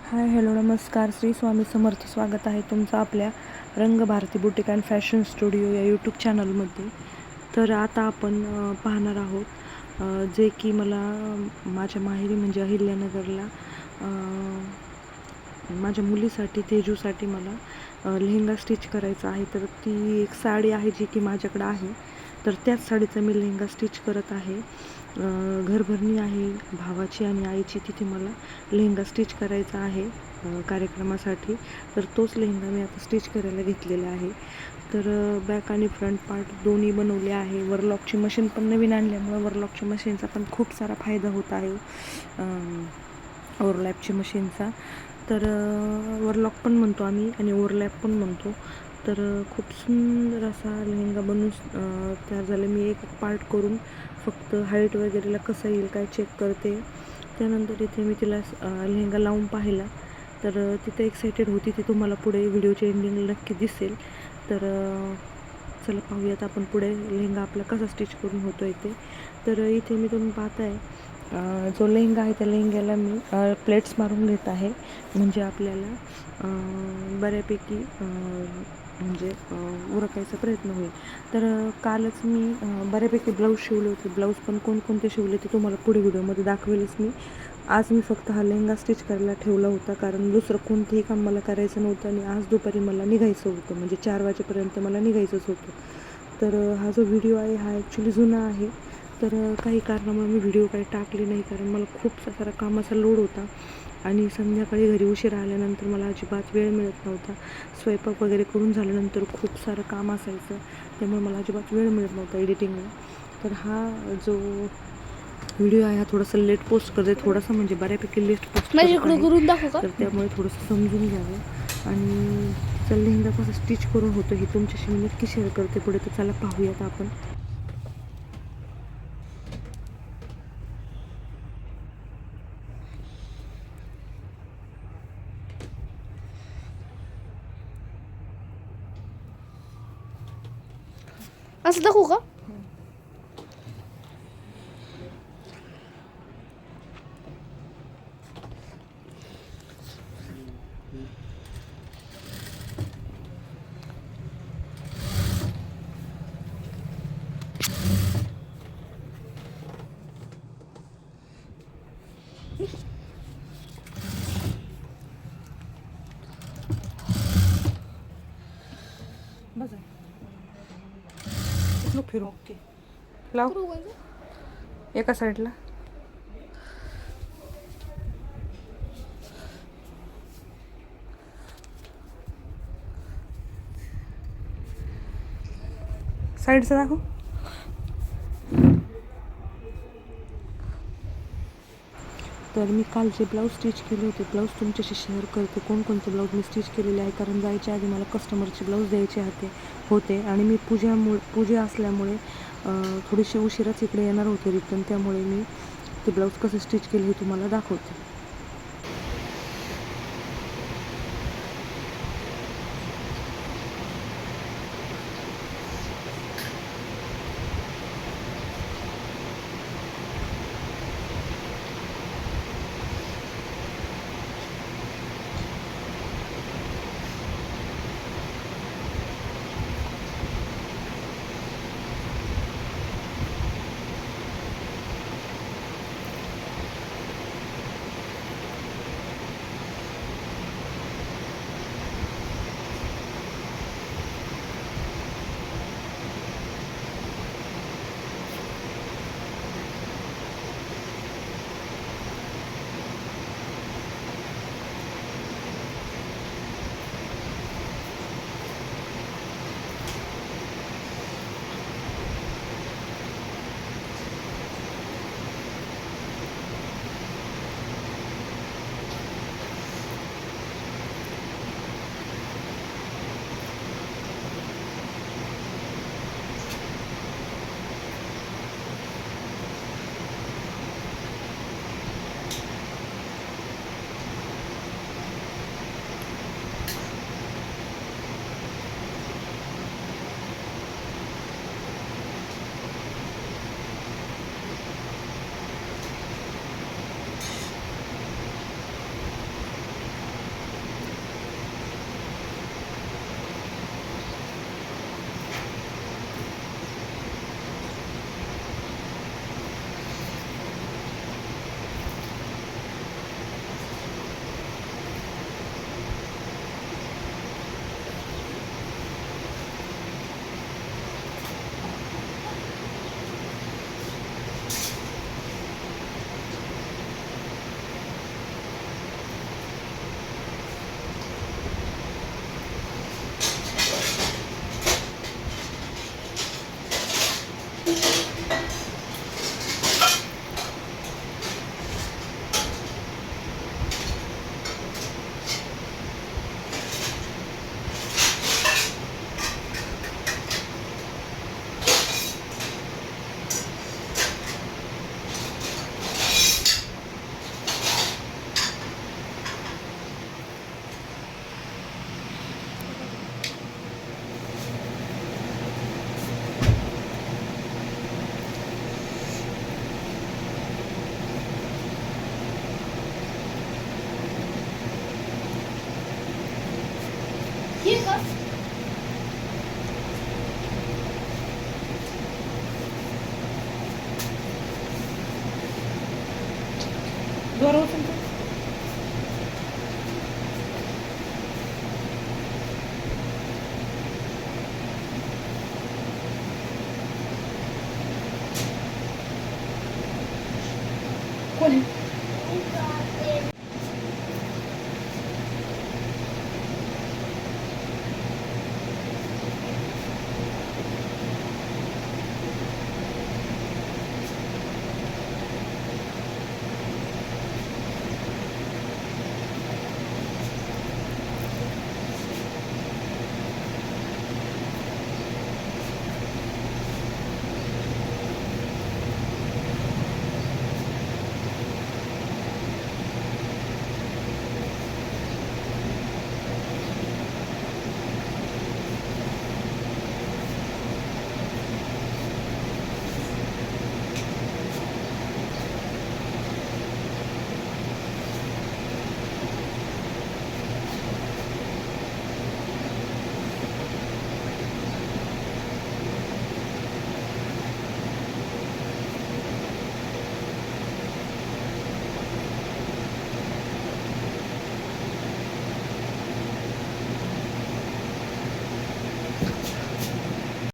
Hi hello नमस्कार. श्री स्वामी समर्थ. स्वागत आहे तुमचं आपल्या रंगभारती बुटीक अँड फॅशन स्टुडिओ या यूट्यूब चॅनलमध्ये. तर आता आपण पाहणार आहोत जे की मला माझ्या माहेरी म्हणजे अहिल्यानगरला माझ्या मुलीसाठी तेजूसाठी मला लेहंगा स्टिच करायचा आहे. तर ती एक साडी आहे जी की माझ्याकडं आहे. तर त्याच साडीचा मी लेहंगा स्टिच करत आहे. घरभरणी आहे भावाची आणि आईची. तिथे मला लेहंगा स्टिच करायचा आहे कार्यक्रमासाठी. तर तोच लेहंगा मी आता स्टिच करायला घेतलेला आहे. तर बॅक आणि फ्रंट पार्ट दोन्ही बनवले आहे. वरलॉकची मशीन पण नवीन आणल्यामुळं वरलॉकच्या मशीनचा पण खूप सारा फायदा होत आहे. ओव्हरलॅपची मशीनचा. तर ओव्हरलॉक पण म्हणतो आम्ही आणि ओव्हरलॅप पण म्हणतो. तर खूप सुंदर असा लेहंगा बनवून तयार झाला. मी एक पार्ट करून फक्त हाईट वगैरेला कसं येईल काय चेक करते. त्यानंतर इथे मी तिला लेहंगा लावून पाहिला. तर तिथे एक्सायटेड होती. ती तुम्हाला पुढे व्हिडिओच्या एंडिंगला नक्की दिसेल. तर चला पाहूयात आपण पुढे लेहंगा आपला कसा स्टिच करून होतो आहे ते. तर इथे मी तुम्ही पाहताय जो लेहंगा आहे त्या लेहंग्याला मी प्लेट्स मारून घेत आहे. म्हणजे आपल्याला बऱ्यापैकी म्हणजे उरकायचा प्रयत्न होईल. तर कालच मी बऱ्यापैकी ब्लाऊज शिवले होते. ब्लाऊज पण कोणकोणते शिवले ते तुम्हाला पुढे व्हिडिओमध्ये दाखवेलच मी. आज मी फक्त हा लेहंगा स्टिच करायला ठेवला होता, कारण दुसरं कोणतंही काम मला करायचं नव्हतं आणि आज दुपारी मला निघायचं होतं. म्हणजे 4 वाजेपर्यंत मला निघायचंच होतं. तर हा जो व्हिडिओ आहे हा ॲक्च्युली जुना आहे. तर काही कारणामुळे मी व्हिडिओ काही टाकले नाही, कारण मला खूप सारा कामाचा लोड होता आणि संध्याकाळी घरी उशिरा आल्यानंतर मला अजिबात वेळ मिळत नव्हता. स्वयंपाक वगैरे करून झाल्यानंतर खूप सारं काम असायचं, त्यामुळे मला अजिबात वेळ मिळत नव्हता एडिटिंगला. तर हा जो व्हिडिओ आहे हा थोडासा लेट पोस्ट करते, थोडासा म्हणजे बऱ्यापैकी लेट पोस्ट करत आहे. तर त्यामुळे थोडंसं समजून घ्यावं. आणि तिचा लेहंगा कसा स्टिच करून होतो हे तुमच्याशी मी नक्की शेअर करते पुढे. तर चला पाहूयात आपण. असं दाखवू का? बस फिरू. ओके लाव एका साईडला. साईडचं दाखव. तर मी काल जे ब्लाऊज स्टिच केले होते ब्लाऊज तुमच्याशी शेअर करते कोणकोणते ब्लाऊज मी स्टिच केलेले आहे. कारण जायच्या आधी मला कस्टमरचे ब्लाऊज द्यायचे होते आणि मी पूजा असल्यामुळे थोडीशी उशिराच इकडे येणार होते रिटर्न. त्यामुळे मी ते ब्लाऊज कसं स्टिच केले हे तुम्हाला दाखवते.